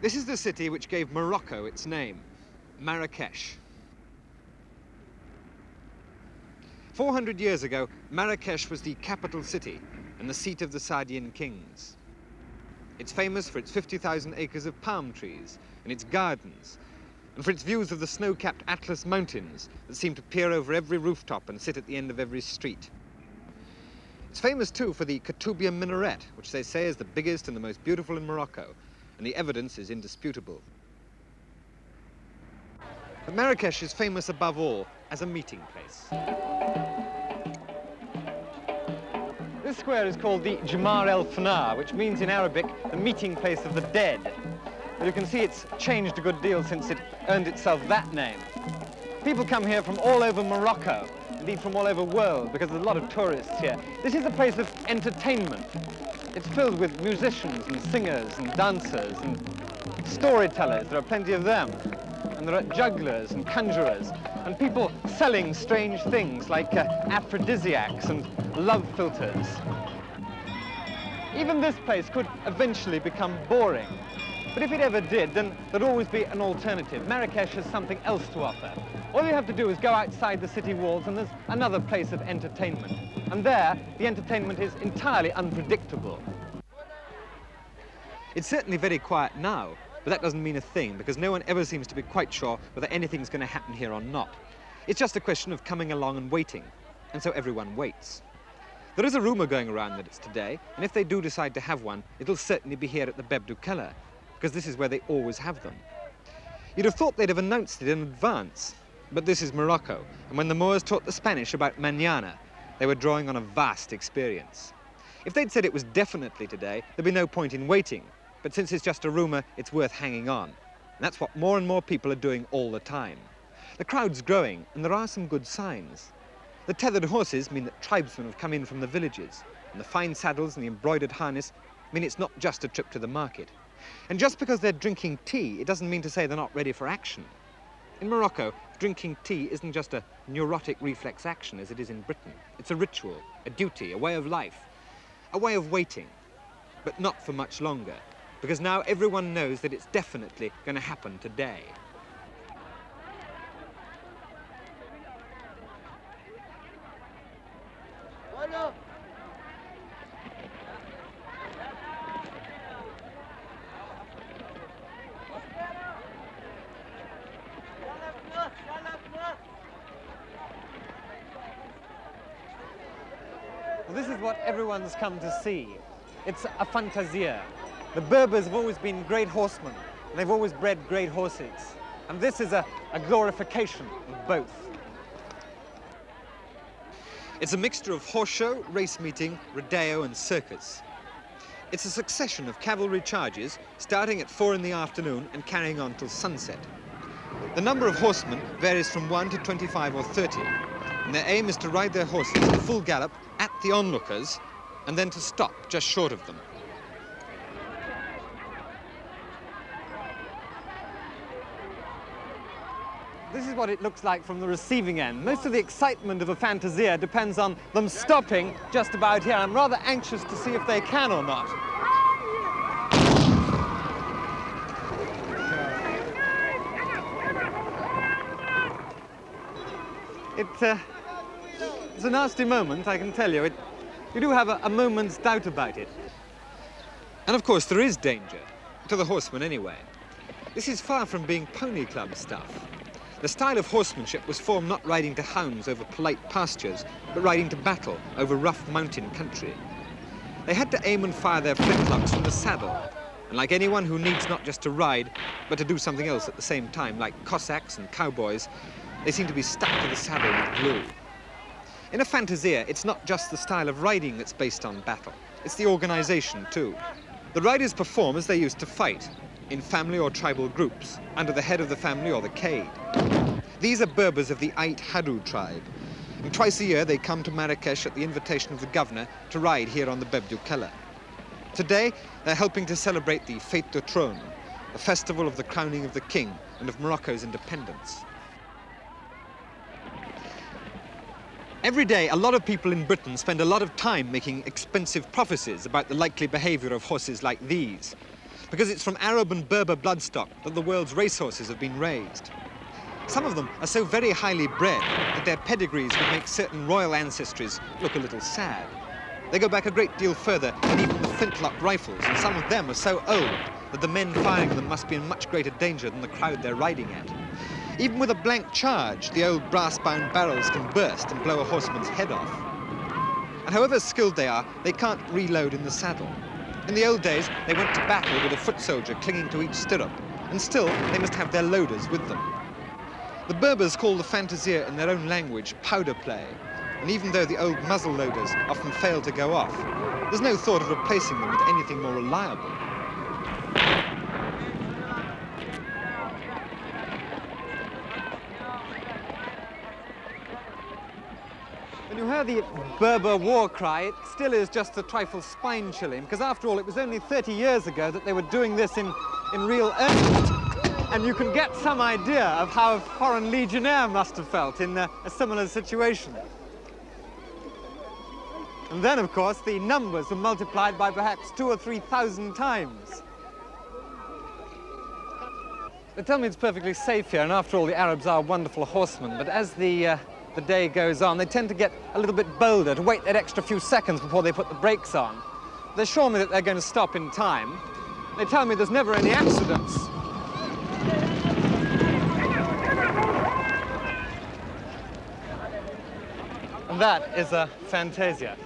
This is the city which gave Morocco its name, Marrakesh. 400 years ago, Marrakesh was the capital city and the seat of the Saadian kings. It's famous for its 50,000 acres of palm trees and its gardens, and for its views of the snow-capped Atlas Mountains that seem to peer over every rooftop and sit at the end of every street. It's famous too for the Koutoubia minaret, which they say is the biggest and the most beautiful in Morocco, and the evidence is indisputable. But Marrakesh is famous above all as a meeting place. This square is called the Jemaa el-Fnaa, which means in Arabic the meeting place of the dead. But you can see it's changed a good deal since it earned itself that name. People come here from all over Morocco, indeed from all over the world, because there's a lot of tourists here. This is a place of entertainment. It's filled with musicians and singers and dancers and storytellers. There are plenty of them. And there are jugglers and conjurers and people selling strange things like aphrodisiacs and love filters. Even this place could eventually become boring. But if it ever did, then there'd always be an alternative. Marrakesh has something else to offer. All you have to do is go outside the city walls and there's another place of entertainment. And there, the entertainment is entirely unpredictable. It's certainly very quiet now, but that doesn't mean a thing, because no one ever seems to be quite sure whether anything's going to happen here or not. It's just a question of coming along and waiting, and so everyone waits. There is a rumour going around that it's today, and if they do decide to have one, it'll certainly be here at the Beb du Kala, because this is where they always have them. You'd have thought they'd have announced it in advance, but this is Morocco, and when the Moors taught the Spanish about mañana, they were drawing on a vast experience. If they'd said it was definitely today, there'd be no point in waiting, but since it's just a rumour, it's worth hanging on. And that's what more and more people are doing all the time. The crowd's growing, and there are some good signs. The tethered horses mean that tribesmen have come in from the villages, and the fine saddles and the embroidered harness mean it's not just a trip to the market. And just because they're drinking tea, it doesn't mean to say they're not ready for action. In Morocco, drinking tea isn't just a neurotic reflex action as it is in Britain. It's a ritual, a duty, a way of life, a way of waiting, but not for much longer, because now everyone knows that it's definitely going to happen today. Well, this is what everyone's come to see. It's a Fantasia. The Berbers have always been great horsemen, and they've always bred great horses. And this is a glorification of both. It's a mixture of horse show, race meeting, rodeo, and circus. It's a succession of cavalry charges, starting at 4 in the afternoon and carrying on till sunset. The number of horsemen varies from 1 to 25 or 30, and their aim is to ride their horses at full gallop at the onlookers, and then to stop just short of them. This is what it looks like from the receiving end. Most of the excitement of a Fantasia depends on them stopping just about here. I'm rather anxious to see if they can or not. It's a nasty moment, I can tell you. You do have a moment's doubt about it. And of course there is danger, to the horsemen anyway. This is far from being pony club stuff. The style of horsemanship was formed not riding to hounds over polite pastures, but riding to battle over rough mountain country. They had to aim and fire their flintlocks from the saddle, and like anyone who needs not just to ride, but to do something else at the same time, like Cossacks and cowboys, they seem to be stuck to the saddle with glue. In a Fantasia, it's not just the style of riding that's based on battle, it's the organization too. The riders perform as they used to fight, in family or tribal groups, under the head of the family or the Caid. These are Berbers of the Ait Hadou tribe, and twice a year they come to Marrakesh at the invitation of the governor to ride here on the Beb du Kala. Today, they're helping to celebrate the Fête du Trône, a festival of the crowning of the king and of Morocco's independence. Every day, a lot of people in Britain spend a lot of time making expensive prophecies about the likely behavior of horses like these. because it's from Arab and Berber bloodstock that the world's racehorses have been raised. Some of them are so very highly bred that their pedigrees would make certain royal ancestries look a little sad. They go back a great deal further than even the flintlock rifles, and some of them are so old that the men firing them must be in much greater danger than the crowd they're riding at. Even with a blank charge, the old brass-bound barrels can burst and blow a horseman's head off. And however skilled they are, they can't reload in the saddle. In the old days, they went to battle with a foot soldier clinging to each stirrup, and still they must have their loaders with them. The Berbers call the Fantasia in their own language powder play, and even though the old muzzle loaders often fail to go off, there's no thought of replacing them with anything more reliable. When you hear the Berber war cry, it still is just a trifle spine-chilling, because after all, it was only 30 years ago that they were doing this in real earnest. And you can get some idea of how a foreign legionnaire must have felt in a similar situation. And then, of course, the numbers were multiplied by perhaps 2,000 or 3,000 times. They tell me it's perfectly safe here, and after all, the Arabs are wonderful horsemen, but as the day goes on, they tend to get a little bit bolder, to wait that extra few seconds before they put the brakes on. They assure me that they're going to stop in time. They tell me there's never any accidents. And that is a Fantasia.